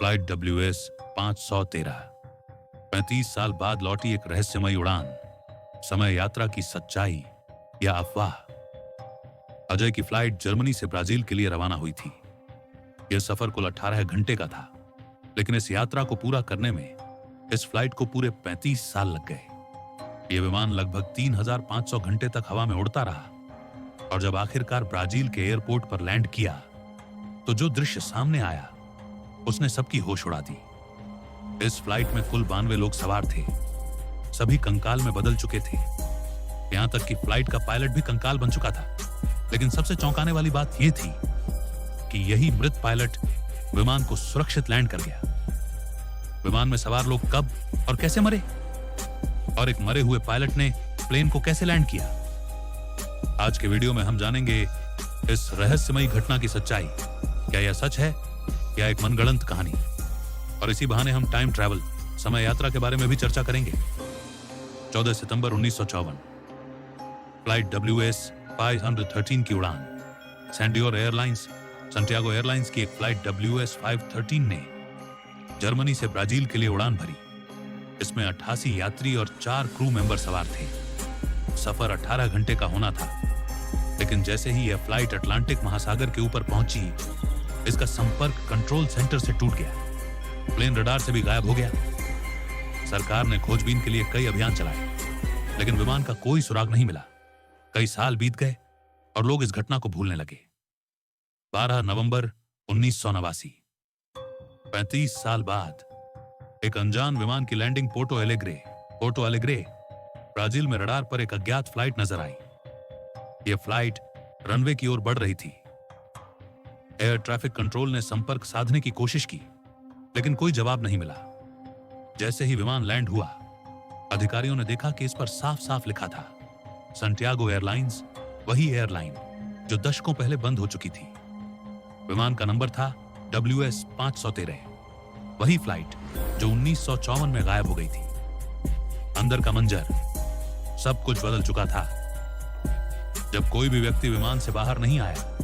Flight WS 513 35 साल बाद लौटी एक रहस्यमयी उड़ान। समय यात्रा की सच्चाई या अफवाह। अजय की फ्लाइट जर्मनी से ब्राजील के लिए रवाना हुई थी। यह सफर कुल 18 घंटे का था, लेकिन इस यात्रा को पूरा करने में इस फ्लाइट को पूरे 35 साल लग गए। यह विमान लगभग 3500 घंटे तक हवा में उड़ता रहा, और जब आखिरकार ब्राजील के एयरपोर्ट पर लैंड किया तो जो दृश्य सामने आया उसने सबकी होश उड़ा दी। इस फ्लाइट में कुल 92 लोग सवार थे। सभी कंकाल में बदल चुके थे। यहां तक कि फ्लाइट का पायलट भी कंकाल बन चुका था। लेकिन सबसे चौंकाने वाली बात यह थी कि यही मृत पायलट विमान को सुरक्षित लैंड कर गया। विमान में सवार लोग कब और कैसे मरे, और एक मरे हुए पायलट ने प्लेन को कैसे लैंड किया, आज के वीडियो में हम जानेंगे इस रहस्यमयी घटना की सच्चाई। क्या यह सच है या एक मनगढ़ंत कहानी? और इसी बहाने हम टाइम ट्रैवल, समय यात्रा के बारे में भी चर्चा करेंगे। 14 सितंबर 1954 फ्लाइट WS 513 की उड़ान। सैंडियोर एयरलाइंस, संटियागो एयरलाइंस की एक फ्लाइट WS 513 ने जर्मनी से ब्राजील के लिए उड़ान भरी। इसमें 88 यात्री और 4 क्रू मेंबर सवार थे। सफर 18 घंटे का होना था, लेकिन जैसे ही यह फ्लाइट अटलांटिक महासागर के ऊपर पहुंची, इसका संपर्क कंट्रोल सेंटर से टूट गया। प्लेन रडार से भी गायब हो गया। सरकार ने खोजबीन के लिए कई अभियान चलाए, लेकिन विमान का कोई सुराग नहीं मिला। कई साल बीत गए और लोग इस घटना को भूलने लगे। 12 नवंबर 1989 35 साल बाद एक अनजान विमान की लैंडिंग पोर्टो एलेग्रे ब्राजील में रडार पर एक अज्ञात फ्लाइट नजर आई। यह फ्लाइट रनवे की ओर बढ़ रही थी। एयर ट्रैफिक कंट्रोल ने संपर्क साधने की कोशिश की, लेकिन कोई जवाब नहीं मिला। जैसे ही विमान लैंड हुआ, अधिकारियों ने देखा कि इस पर साफ साफ लिखा था संटियागो एयरलाइंस, वही एयरलाइन जो दशकों पहले बंद हो चुकी थी। विमान का नंबर था WS 513, वही फ्लाइट जो 1954 में गायब हो गई थी। अंदर का मंजर, सब कुछ बदल चुका था। जब कोई भी व्यक्ति विमान से बाहर नहीं आया,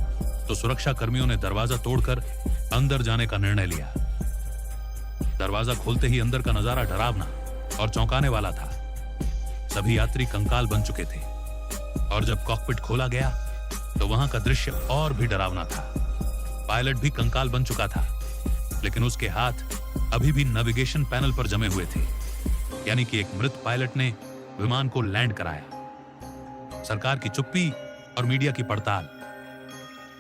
तो सुरक्षा कर्मियों ने दरवाजा तोड़कर अंदर जाने का निर्णय लिया। दरवाजा खोलते ही अंदर का नजारा डरावना और चौंकाने वाला था। सभी यात्री कंकाल बन चुके थे, और जब कॉकपिट खोला गया तो वहां का दृश्य और भी डरावना था। पायलट भी कंकाल बन चुका था, लेकिन उसके हाथ अभी भी नेविगेशन पैनल पर जमे हुए थे। यानी कि एक मृत पायलट ने विमान को लैंड कराया। सरकार की चुप्पी और मीडिया की पड़ताल।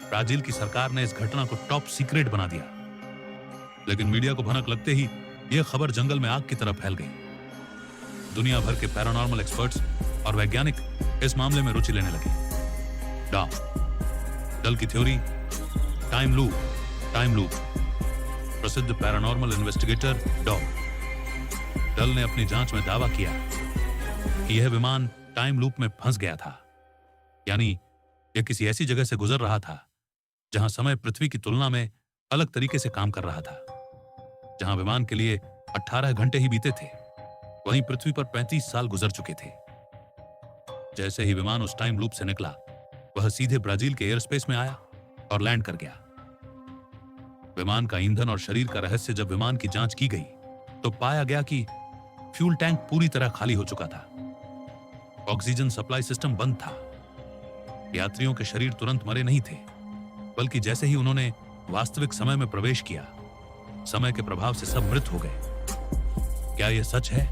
ब्राजील की सरकार ने इस घटना को टॉप सीक्रेट बना दिया, लेकिन मीडिया को भनक लगते ही यह खबर जंगल में आग की तरह फैल गई। दुनिया भर के पैरानॉर्मल एक्सपर्ट्स और वैज्ञानिक इस मामले में रुचि लेने लगे। डल की थ्योरी, टाइम लूप। प्रसिद्ध पैरानॉर्मल इन्वेस्टिगेटर डल ने अपनी जांच में दावा किया कि यह विमान टाइम लूप में फंस गया था। यानी यह किसी ऐसी जगह से गुजर रहा था जहां समय पृथ्वी की तुलना में अलग तरीके से काम कर रहा था। जहां विमान के लिए 18 घंटे ही बीते थे, वहीं पृथ्वी पर 35 साल गुजर चुके थे। जैसे ही विमान उस टाइम लूप से निकला, वह सीधे ब्राजील के एयर स्पेस में आया और लैंड कर गया। विमान का ईंधन और शरीर का रहस्य जब विमान की जांच की गई, तो पाया गया कि फ्यूल टैंक पूरी तरह खाली हो चुका था। ऑक्सीजन सप्लाई सिस्टम बंद था। यात्रियों के शरीर तुरंत मरे नहीं थे, बल्कि जैसे ही उन्होंने वास्तविक समय में प्रवेश किया, समय के प्रभाव से सब मृत हो गए। क्या यह सच है?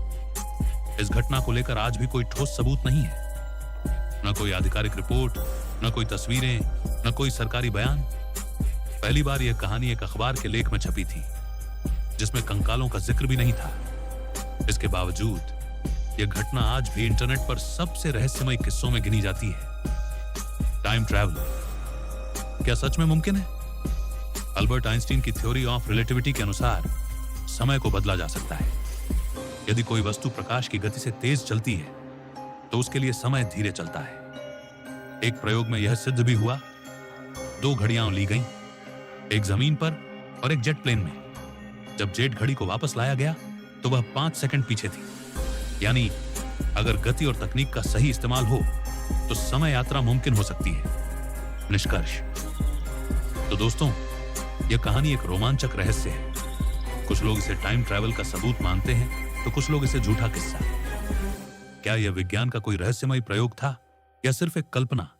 इस घटना को लेकर आज भी कोई ठोस सबूत नहीं है। न कोई आधिकारिक रिपोर्ट, न कोई तस्वीरें, न कोई सरकारी बयान। पहली बार यह कहानी एक अखबार के लेख में छपी थी, जिसमें कंकालों का जिक्र भी नहीं था। इसके बावजूद यह घटना आज भी इंटरनेट पर सबसे रहस्यमय किस्सों में गिनी जाती है। टाइम ट्रैवल क्या सच में मुमकिन है? अल्बर्ट आइंस्टीन की थ्योरी ऑफ रिलेटिविटी के अनुसार समय को बदला जा सकता है। यदि कोई वस्तु प्रकाश की गति से तेज चलती है, तो उसके लिए समय धीरे चलता है। एक प्रयोग में यह सिद्ध भी हुआ। 2 घड़ियां ली गईं, एक जमीन पर और एक जेट प्लेन में। जब जेट घड़ी को वापस लाया गया, तो वह 5 सेकंड पीछे थी। यानी अगर गति और तकनीक का सही इस्तेमाल हो, तो समय यात्रा मुमकिन हो सकती है। निष्कर्ष। तो दोस्तों, यह कहानी एक रोमांचक रहस्य है। कुछ लोग इसे टाइम ट्रैवल का सबूत मानते हैं तो कुछ लोग इसे झूठा किस्सा। क्या यह विज्ञान का कोई रहस्यमय प्रयोग था या सिर्फ एक कल्पना?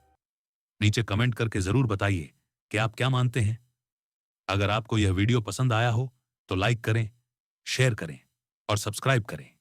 नीचे कमेंट करके जरूर बताइए कि आप क्या मानते हैं। अगर आपको यह वीडियो पसंद आया हो तो लाइक करें, शेयर करें और सब्सक्राइब करें।